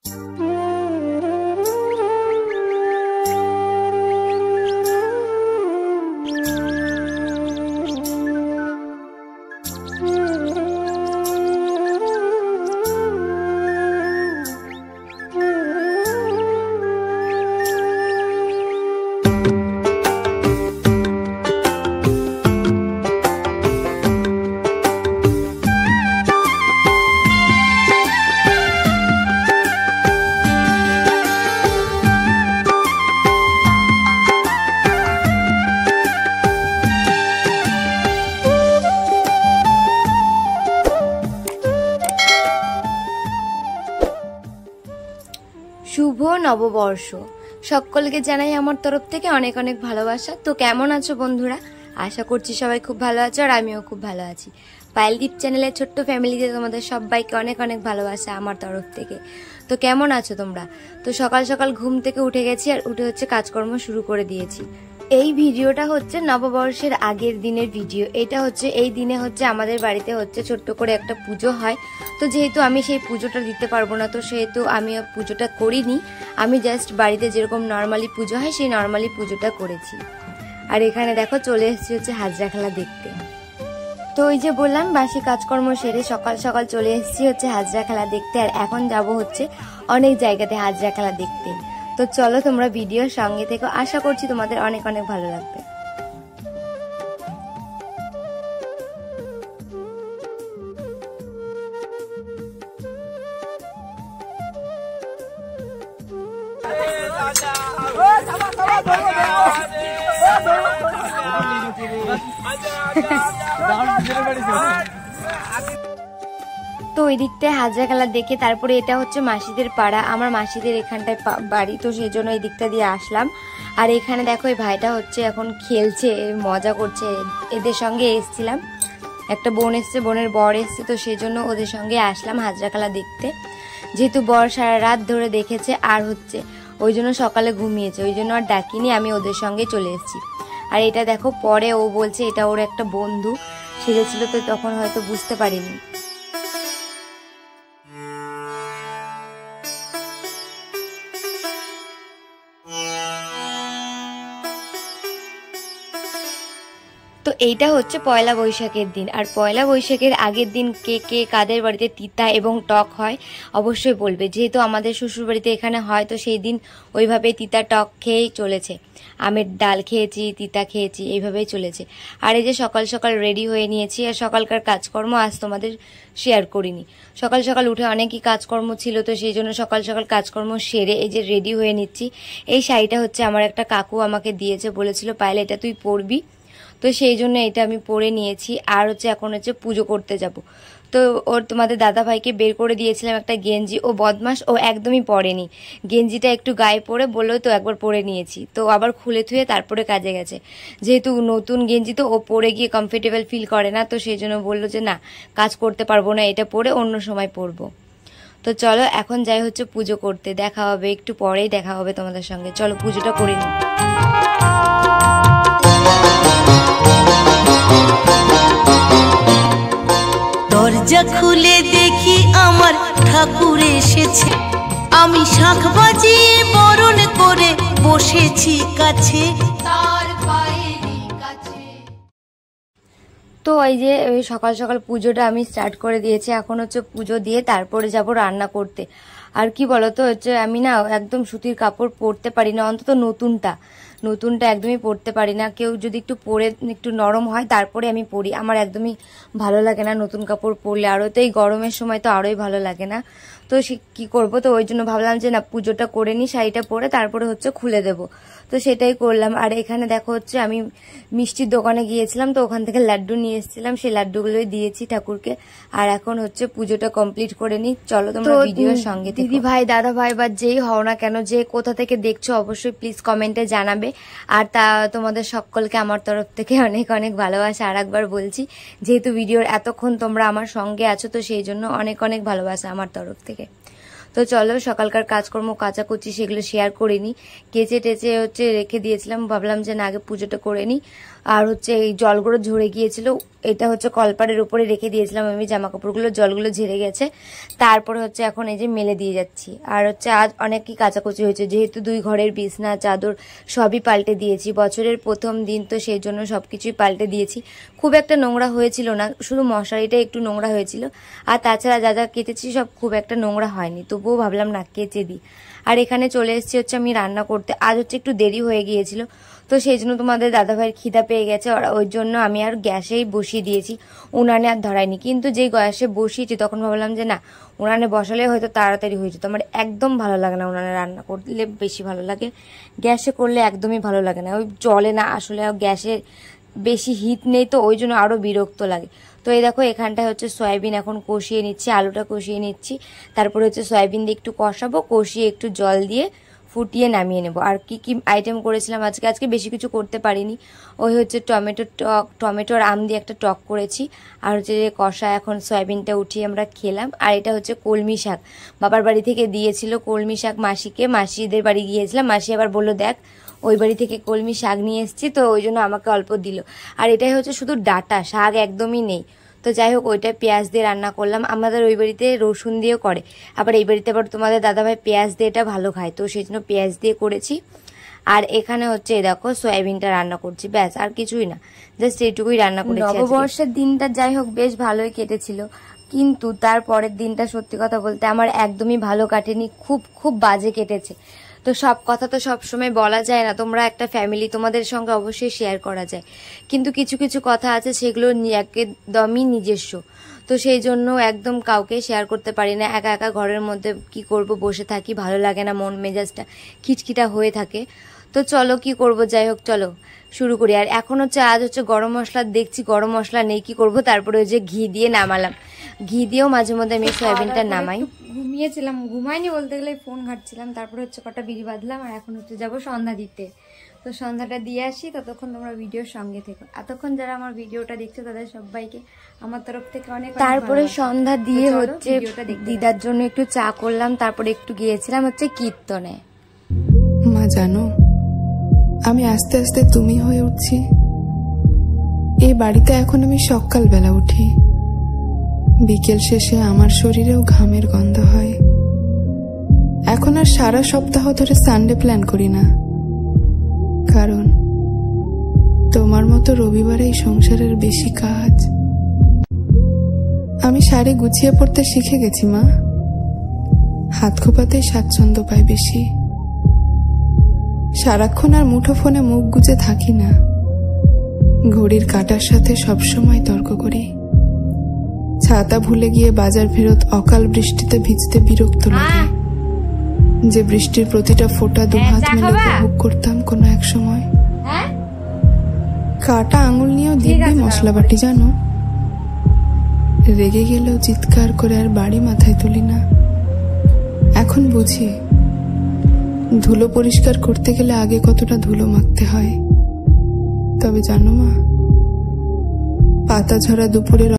শুভ নববর্ষ সকলকে জানাই আমার তরফ থেকে অনেক অনেক ভালোবাসা। তো কেমন আছো বন্ধুরা? আশা করছি সবাই খুব ভালো আছো আর আমিও খুব ভালো আছি। পায়েলদীপ চ্যানেলের ছোট্ট ফ্যামিলিতে তোমাদের সবাইকে অনেক অনেক ভালোবাসা আমার তরফ থেকে। তো কেমন আছো তোমরা? তো সকাল সকাল ঘুম থেকে উঠে গেছি আর উঠে হচ্ছে কাজকর্ম শুরু করে দিয়েছি। এই ভিডিওটা হচ্ছে নববর্ষের আগের দিনের ভিডিও। এটা হচ্ছে এই দিনে হচ্ছে আমাদের বাড়িতে হচ্ছে ছোট্ট করে একটা পুজো হয়। তো যেহেতু আমি সেই পুজোটা দিতে পারবো না, তো সেহেতু আমি পুজোটা করিনি। আমি জাস্ট বাড়িতে যেরকম নর্মালি পুজো হয় সেই নর্মালি পুজোটা করেছি। আর এখানে দেখো চলে এসেছি হচ্ছে হাজরা খেলা দেখতে। তো ওই যে বললাম বাসি কাজকর্ম সেরে সকাল সকাল চলে এসেছি হচ্ছে হাজরা খেলা দেখতে। আর এখন যাব হচ্ছে অনেক জায়গাতে হাজরা খেলা দেখতে। তো চলো তোমরা ভিডিওর সঙ্গে থেকো, আশা করছি তোমাদের অনেক অনেক ভালো লাগবে। তো ওই দিকটায় হাজরা খেলা দেখে তারপরে এটা হচ্ছে মাসিদের পাড়া, আমার মাসিদের এখানটায় বাড়ি, তো সেই জন্য এই দিকটা দিয়ে আসলাম। আর এখানে দেখো এই ভাইটা হচ্ছে এখন খেলছে, মজা করছে। এদের সঙ্গে এসছিলাম, একটা বোন এসছে, বোনের বর এসছে, তো সেই জন্য ওদের সঙ্গে আসলাম হাজরা খেলা দেখতে। যেহেতু বর সারা রাত ধরে দেখেছে আর হচ্ছে ওই জন্য সকালে ঘুমিয়েছে, ওই জন্য আর ডাকিনি, আমি ওদের সঙ্গে চলে এসেছি। আর এটা দেখো পরে ও বলছে এটা ওর একটা বন্ধু সেজেছিল, তো তখন হয়তো বুঝতে পারিনি। তো এইটা হচ্ছে পয়লা বৈশাখের দিন। আর পয়লা বৈশাখের আগের দিন কে কে কাদের বাড়িতে তিতা এবং টক হয় অবশ্যই বলবে। যেহেতু আমাদের শ্বশুর বাড়িতে এখানে হয়, তো সেই দিন ওইভাবে তিতা টক খেয়েই চলেছে। আমের ডাল খেয়েছি, তিতা খেয়েছি, এইভাবেই চলেছে। আর এই যে সকাল সকাল রেডি হয়ে নিয়েছি। আর সকালকার কাজকর্ম আজ তোমাদের শেয়ার করিনি। সকাল সকাল উঠে অনেকই কাজকর্ম ছিল, তো সেই জন্য সকাল সকাল কাজকর্ম সেরে এই যে রেডি হয়ে নিচ্ছি। এই শাড়িটা হচ্ছে আমার একটা কাকু আমাকে দিয়েছে, বলেছিল পায়েল এটা তুই পরবি, তো সেই জন্য এটা আমি পরে নিয়েছি। আর হচ্ছে এখন হচ্ছে পুজো করতে যাব। তো ওর তোমাদের দাদা ভাইকে বের করে দিয়েছিলাম একটা গেঞ্জি, ও বদমাস, ও একদমই পরেনি গেঞ্জিটা, একটু গায়ে পরে বললো তো একবার পরে নিয়েছি, তো আবার খুলে থুয়ে তারপরে কাজে গেছে। যেহেতু নতুন গেঞ্জি তো ও পরে গিয়ে কমফর্টেবল ফিল করে না, তো সেই জন্য বললো যে না কাজ করতে পারবো না, এটা পরে অন্য সময় পরবো। তো চলো এখন যাই হচ্ছে পুজো করতে, দেখা হবে একটু পরেই, দেখা হবে তোমাদের সঙ্গে। চলো পুজোটা করে নিই। দরজা খুলে দেখি আমার ঠাকুর এসেছে, আমি শাঁখ বাজিয়ে বরণ করে বসেছি কাছে তার পায়েরই কাছে। তো এই যে সকাল সকাল পুজোটা আমি স্টার্ট করে দিয়েছি। এখন হচ্ছে পুজো দিয়ে তারপরে যাব রান্না করতে। আর কি বলতো হচ্ছে আমি না একদম সুতির কাপড় পরতে পারি না, অন্তত নতুনটা একদমই পরতে পারি না। কেউ যদি একটু পরে একটু নরম হয় তারপরে আমি পরি, আমার একদমই ভালো লাগে না নতুন কাপড় পরলে। আরও তো এই গরমের সময় তো আরোই ভালো লাগে না। তো সে কী করবো, তো ওই জন্য ভাবলাম যে না পুজোটা করে নিই, শাড়িটা পরে তারপরে হচ্ছে খুলে দেব। তো সেটাই করলাম। আর এখানে দেখো হচ্ছে আমি মিষ্টির দোকানে গিয়েছিলাম, তো ওখান থেকে লাড্ডু নিয়ে এসেছিলাম, সেই লাড্ডুগুলোই দিয়েছি ঠাকুরকে। আর এখন হচ্ছে পুজোটা কমপ্লিট করে নিই। চলো তোমরা ভিডিওর সঙ্গে থেকো। দিদি ভাই দাদা ভাই বা যেই হও না কেন, যে কোথা থেকে দেখছো অবশ্যই প্লিজ কমেন্টে জানাবে। আর তা তোমাদের সকলকে আমার তরফ থেকে অনেক অনেক ভালোবাসা। আর একবার বলছি, যেহেতু ভিডিওর এতক্ষণ তোমরা আমার সঙ্গে আছো, তো সেই জন্য অনেক অনেক ভালোবাসা আমার তরফ থেকে। তো চলো সকালকার কাজকর্ম কাচাকুচি সেগুলো শেয়ার করে নিই। কেচে টেচে হচ্ছে রেখে দিয়েছিলাম, ভাবলাম যে না আগে পুজোটা করে নিই। আর হচ্ছে এই জলগুলো ঝরে গিয়েছিল, এটা হচ্ছে কলপারের উপরে রেখে দিয়েছিলাম আমি জামা কাপড়গুলো, জলগুলো ঝরে গেছে। তারপরে হচ্ছে এখন এই যে মেলে দিয়ে যাচ্ছি। আর হচ্ছে আজ অনেকই কাচাকুচি হয়েছে, যেহেতু 2 ঘরের বিছনা চাদর সবই পাল্টে দিয়েছি, বছরের প্রথম দিন তো সেই জন্য সবকিছুই পাল্টে দিয়েছি। খুব একটা নোংরা হয়েছিল না, শুধু মশারিটা একটু নোংরা হয়েছিল, আর তাছাড়া যা যা কেটেছি সব খুব একটা নোংরা হয়নি, তবুও ভাবলাম না কেচে দিই। আর এখানে চলে এসেছি হচ্ছে আমি রান্না করতে। আজ হচ্ছে একটু দেরি হয়ে গিয়েছিল, তো সেই জন্য তোমাদের দাদাভাইয়ের খিদা পেয়ে গেছে, আর ওই জন্য আমি আর গ্যাসেই বসিয়ে দিয়েছি, উনানে আর ধরাইনি। কিন্তু যেই গ্যাসে বসিয়েছি তখন ভাবলাম যে না উনানে বসালে হয়তো তাড়াতাড়ি হয়ে যেত। আমার একদম ভালো লাগে না উনানে রান্না করলে, বেশি ভালো লাগে, গ্যাসে করলে একদমই ভালো লাগে না, ওই চলে না আসলে, গ্যাসে বেশি হিট নেই তো ওই জন্য আরও বিরক্ত লাগে। তো এই দেখো এখানটায় হচ্ছে সয়াবিন এখন কষিয়ে নিচ্ছি, আলুটা কষিয়ে নিচ্ছি, তারপরে হচ্ছে সয়াবিন দিয়ে একটু কষাবো, কষিয়ে একটু জল দিয়ে ফুটিয়ে নামিয়ে নেব। আর কি কি আইটেম করেছিলাম আজকে বেশি কিছু করতে পারিনি, ওই হচ্ছে টমেটোর আম দিয়ে একটা টক করেছি, আর হচ্ছে যে কষা এখন সয়াবিনটা উঠিয়ে আমরা খেলাম। আর এটা হচ্ছে কলমি শাক, বাবার বাড়ি থেকে দিয়েছিল কলমি শাক মাসিকে, মাসিদের বাড়ি গিয়েছিলাম, মাসি আবার বললো দেখ ওই বাড়ি থেকে কলমি শাক নিয়ে এসেছি, তো ওই জন্য আমাকে অল্প দিল। আর এটাই হচ্ছে শুধু ডাটা, শাক একদমই নেই। তো যাই হোক ওইটা পেঁয়াজ দিয়ে রান্না করলাম, আমাদের ওই বাড়িতে রসুন দিয়েও করে, আবার এই বাড়িতে আবার তোমাদের দাদাভাই পেঁয়াজ দিয়ে এটা ভালো খায়, তো সেই জন্য পেঁয়াজ দিয়ে করেছি। আর এখানে হচ্ছে দেখো সয়াবিনটা রান্না করছি, ব্যাস আর কিছুই না, জাস্ট এইটুকুই রান্না করেছি। নববর্ষের দিনটা যাই হোক বেশ ভালোই কেটেছিল, কিন্তু তার পরের দিনটা সত্যি কথা বলতে আমার একদমই ভালো কাটেনি, খুব খুব বাজে কেটেছে। তো সব কথা তো সবসময় বলা যায় না, তোমরা একটা ফ্যামিলি, তোমাদের সঙ্গে অবশ্যই শেয়ার করা যায়, কিন্তু কিছু কিছু কথা আছে সেগুলো একদমই নিজস্ব, তো সেই জন্য একদম কাউকে শেয়ার করতে পারি না। একা একা ঘরের মধ্যে কি করব, বসে থাকি, ভালো লাগে না, মন মেজাজটা খিটখিটা হয়ে থাকে। তো চলো কি করব, যাই হোক চলো শুরু করি। আর এখন হচ্ছে আজ হচ্ছে গরম মশলা দেখছি, গরম মশলা নেই, কি করব, তারপরে ওই যে ঘি দিয়ে নামালাম, ঘি দিয়েও মাঝে মধ্যে আমি সয়াবিনটা নামাই। ঘুমিয়েছিলাম, ঘুমাইনি বলতে গেলে ফোন ঘাটছিলাম, তারপরে হচ্ছে কটা বিড়ি বাঁধলাম, আর এখন হচ্ছে যাবো সন্ধ্যা দিতে। তো সন্ধ্যাটা দিয়ে আসি, ততক্ষণ তোমরা ভিডিওর সঙ্গে থেকো। এতক্ষণ যারা আমার ভিডিওটা দেখছো তাদের সবাইকে আমার তরফ থেকে অনেক। তারপরে সন্ধ্যা দিয়ে হচ্ছে দিদার জন্য একটু চা করলাম, তারপরে একটু গিয়েছিলাম হচ্ছে কীর্তনে। মা জানো, আমি আস্তে আস্তে তুমি হয়ে উঠছি। এই বাড়িতে এখন আমি সকালবেলা উঠি, বিকেল শেষে আমার শরীরেও ঘামের গন্ধ হয়। এখন আর সারা সপ্তাহ ধরে সানডে প্ল্যান করি না, কারণ তোমার মতো রবিবারেই সংসারের বেশি কাজ। আমি শাড়ি গুছিয়ে পড়তে শিখে গেছি মা, হাত খোপাতেই স্বাচ্ছন্দ্য পাই বেশি। সারাক্ষণ আর মুঠো ফোনে মুখ গুজে থাকি না, ঘড়ির কাঁটার সাথে সবসময় তর্ক করি। ছাতা ভুলে গিয়ে বাজার ফেরত অকাল বৃষ্টিতে ভিজতে বিরক্ত লাগে, যে বৃষ্টির প্রতিটা ফোঁটা দুহাত মেলে উপভোগ করতাম কোনো এক সময়। কাটা আঙুল নিয়েও দিব্যি মশলা বাটি জানো, রেগে গেলেও চিৎকার করে আর বাড়ি মাথায় তুলি না। এখন বুঝি ধুলো পরিষ্কার করতে গেলে আগে কতটা ধুলো মাখতে হয়। তবে জানো মা, পাতা ঝরা দুপুরের